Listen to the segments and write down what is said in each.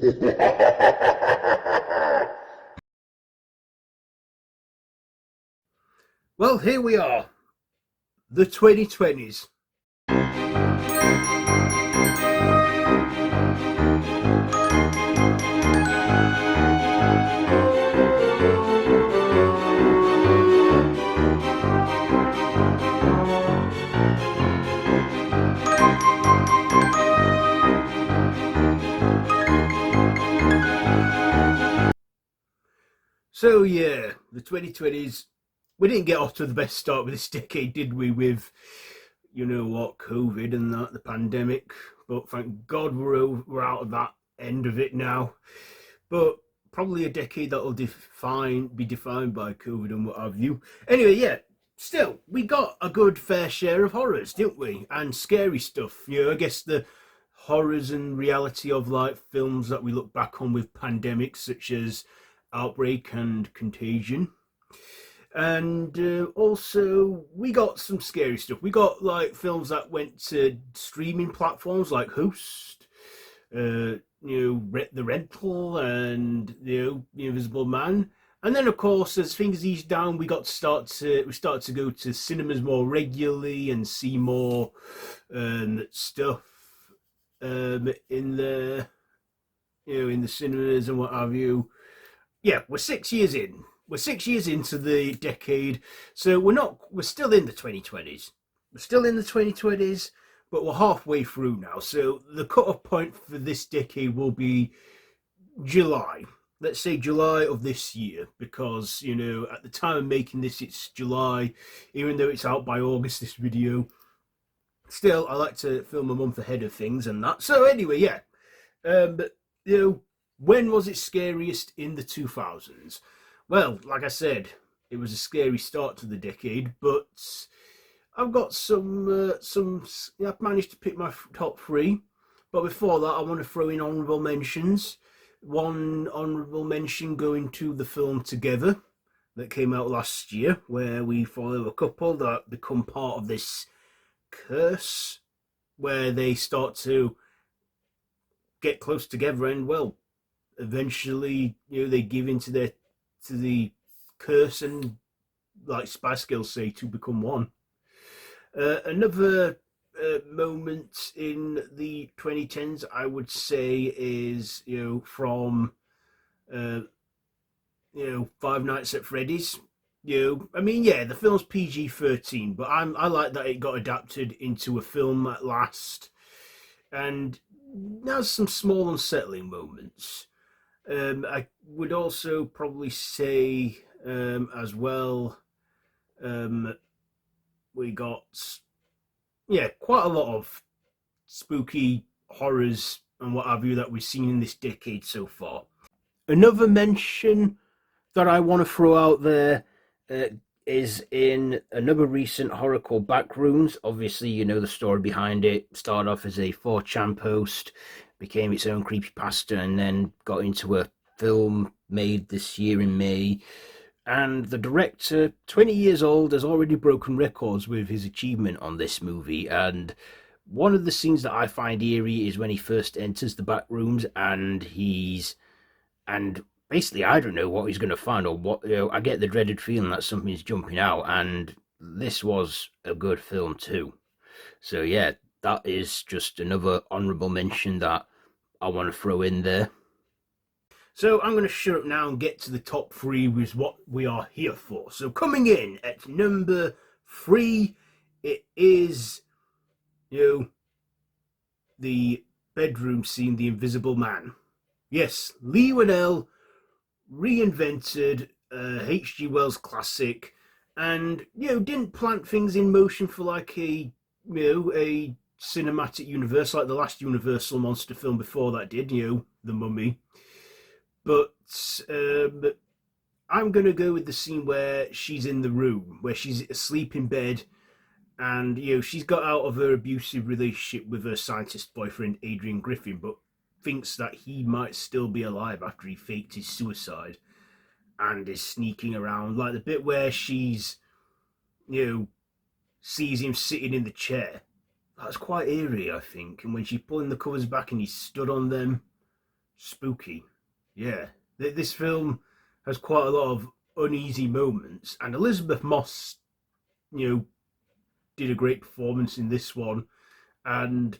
Well, here we are, the 2020s. So yeah, the 2020s. We didn't get off to the best start with this decade, did we? With you know what, COVID and that, the pandemic. But thank God we're out of that end of it now. But probably a decade that will be defined by COVID and what have you. Anyway, yeah. Still, we got a good fair share of horrors, didn't we? And scary stuff. You know, I guess the horrors and reality of like films that we look back on with pandemics such as Outbreak and Contagion. And also, we got some scary stuff. We got like films that went to streaming platforms like Host, The Rental, and The Invisible Man. And then, of course, as things eased down, we started to go to cinemas more regularly and see more stuff in the in the cinemas and what have you. Yeah, we're 6 years in. We're 6 years into the decade, so we're still in the 2020s. We're still in the 2020s, but we're halfway through now. So the cut-off point for this decade will be July. Let's say July of this year, because at the time of making this, it's July, even though it's out by August. This video, still, I like to film a month ahead of things and that. So anyway, yeah. But when was it scariest in the 2000s? Well, like I said, it was a scary start to the decade, but I've got I've managed to pick my top three. But before that, I want to throw in honourable mentions. One honourable mention going to the film Together that came out last year, where we follow a couple that become part of this curse, where they start to get close together and, well, eventually, they give into the curse and, like Spice Girls say, to become one. Another moment in the 2010s, I would say, is from Five Nights at Freddy's. I mean, yeah, the film's PG-13, but I like that it got adapted into a film at last, and has some small unsettling moments. I would also probably say as well, we got quite a lot of spooky horrors and what have you that we've seen in this decade so far. Another mention that I want to throw out there is in another recent horror called Backrooms. Obviously, you know the story behind it. Started off as a 4chan post, became its own creepypasta, and then got into a film made this year in May. And the director, 20 years old, has already broken records with his achievement on this movie. And one of the scenes that I find eerie is when he first enters the back rooms and basically I don't know what he's going to find, or what, I get the dreaded feeling that something's jumping out, and this was a good film too. So yeah, that is just another honourable mention that I want to throw in there. So I'm going to shut up now and get to the top three, with what we are here for. So coming in at number 3, it is, the bedroom scene, The Invisible Man. Yes, Lee Whannell reinvented H.G. Wells' classic, and didn't plant things in motion for like a cinematic universe like the last Universal monster film before that did, The Mummy. But I'm going to go with the scene where she's in the room, where she's asleep in bed, and she's got out of her abusive relationship with her scientist boyfriend Adrian Griffin, but thinks that he might still be alive after he faked his suicide, and is sneaking around, like the bit where she's sees him sitting in the chair. That's quite eerie, I think. And when she's pulling the covers back and he's stood on them, spooky. Yeah, this film has quite a lot of uneasy moments, and Elizabeth Moss, you know, did a great performance in this one. And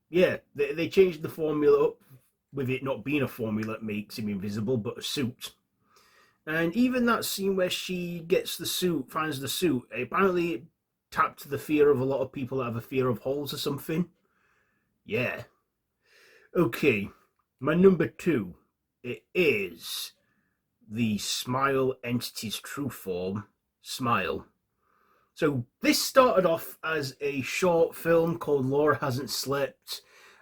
yeah, they changed the formula up with it not being a formula that makes him invisible, but a suit. And even that scene where she gets the suit, finds the suit, apparently it tapped the fear of a lot of people that have a fear of holes or something. Yeah. Okay, my number two, it is the Smile entity's true form, Smile. So this started off as a short film called Laura Hasn't Slept,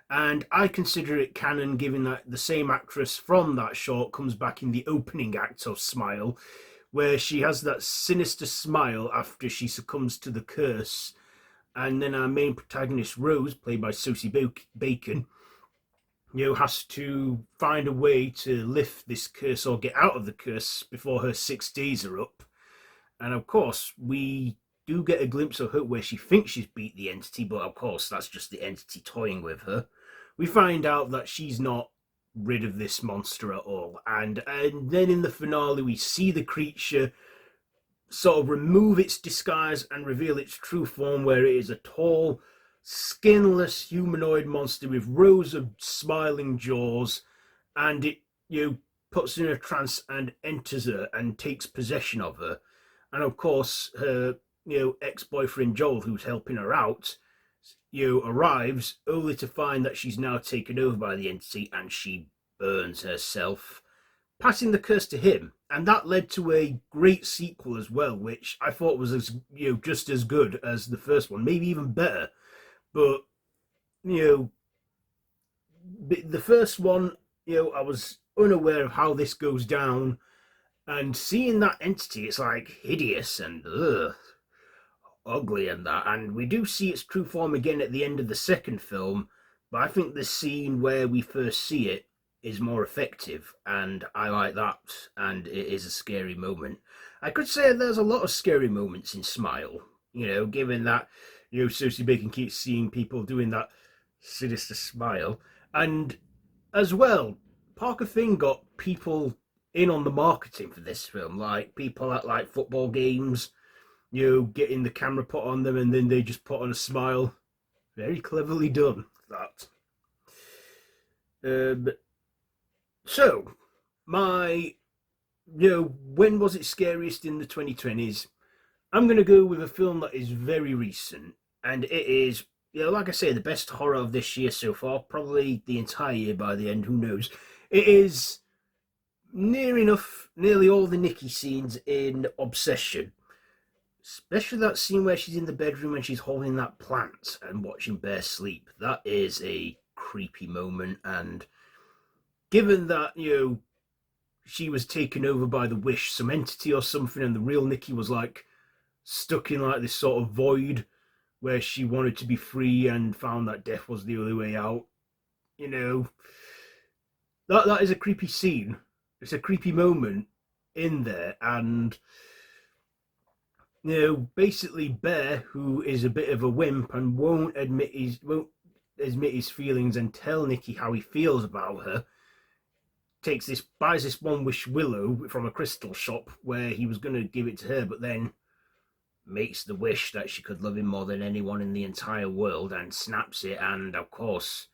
and I consider it canon given that the same actress from that short comes back in the opening act of Smile, where she has that sinister smile after she succumbs to the curse. And then our main protagonist, Rose, played by Sosie Bacon, has to find a way to lift this curse or get out of the curse before her 6 days are up. And of course, we do get a glimpse of her where she thinks she's beat the entity, but of course, that's just the entity toying with her. We find out that she's not rid of this monster at all. And then in the finale, we see the creature sort of remove its disguise and reveal its true form, where it is a tall, skinless humanoid monster with rows of smiling jaws, and it puts her in a trance and enters her and takes possession of her. And of course, her ex-boyfriend Joel, who's helping her out, arrives only to find that she's now taken over by the entity, and she burns herself, passing the curse to him. And that led to a great sequel as well, which I thought was just as good as the first one, maybe even better. But the first one, I was unaware of how this goes down, and seeing that entity, it's like hideous and ugly and that. And we do see its true form again at the end of the second film, but I think the scene where we first see it is more effective, and I like that, and it is a scary moment. I could say there's a lot of scary moments in Smile, given that Sosie Bacon keeps seeing people doing that sinister smile. And as well, Parker Finn got people in on the marketing for this film, like people at like football games, getting the camera put on them, and then they just put on a smile. Very cleverly done, that. So, my, when was it scariest in the 2020s? I'm going to go with a film that is very recent, and it is, like I say, the best horror of this year so far, probably the entire year by the end, who knows. It is nearly all the Nikki scenes in Obsession, especially that scene where she's in the bedroom and she's holding that plant and watching Bear sleep. That is a creepy moment, and given that, she was taken over by the wish, some entity or something, and the real Nikki was like stuck in like this sort of void where she wanted to be free and found that death was the only way out. That is a creepy scene. It's a creepy moment in there, and basically Bear, who is a bit of a wimp and won't admit his feelings and tell Nikki how he feels about her, buys this one wish willow from a crystal shop where he was going to give it to her, but then makes the wish that she could love him more than anyone in the entire world and snaps it. And of course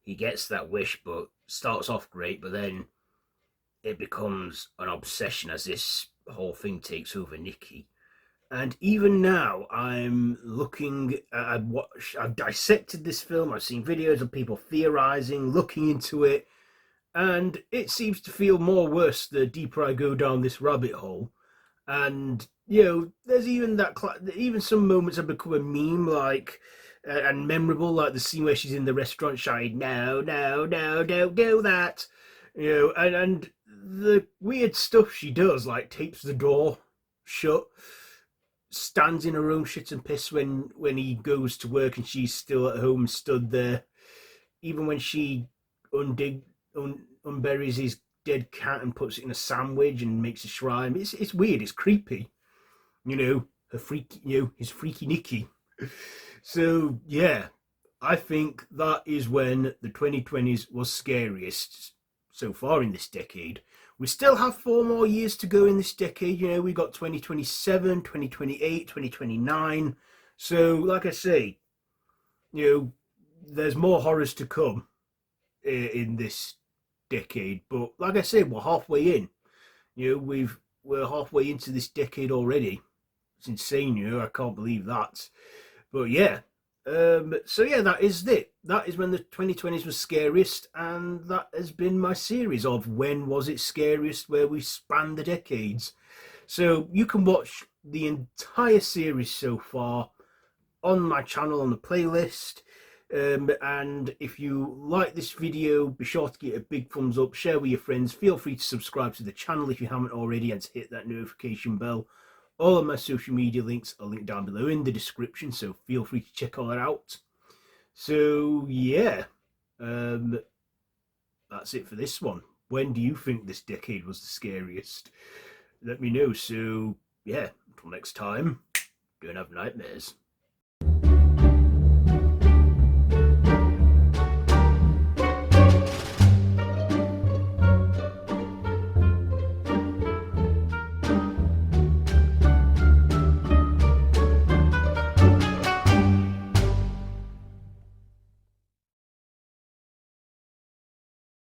he gets that wish, but starts off great, but then it becomes an obsession as this whole thing takes over Nikki. And even now, I'm looking at I've dissected this film. I've seen videos of people theorizing, looking into it, and it seems to feel more worse the deeper I go down this rabbit hole. And there's even some moments have become a meme, like and memorable, like the scene where she's in the restaurant shouting, "No, no, no, don't do that," and the weird stuff she does, like tapes the door shut, stands in her own shit and piss when he goes to work and she's still at home stood there. Even when she unburies his dead cat and puts it in a sandwich and makes a shrine. It's weird, it's creepy. Her freaky, his freaky Nikki. So yeah, I think that is when the 2020s was scariest. so far in this decade. We still have 4 more years to go in this decade. You know, we got 2027, 2028, 2029. So, like I say, you know, there's more horrors to come in this decade. But like I said, we're halfway in. You know, we're halfway into this decade already. It's insane, you know. I can't believe that. But yeah. So yeah, that is it. That is when the 2020s was scariest, and that has been my series of When Was It Scariest, where we span the decades. So you can watch the entire series so far on my channel on the playlist. And if you like this video, be sure to give it a big thumbs up, share with your friends. Feel free to subscribe to the channel if you haven't already, and to hit that notification bell. All of my social media links are linked down below in the description, so feel free to check all that out. So yeah, that's it for this one. When do you think this decade was the scariest? Let me know. So yeah, until next time, don't have nightmares.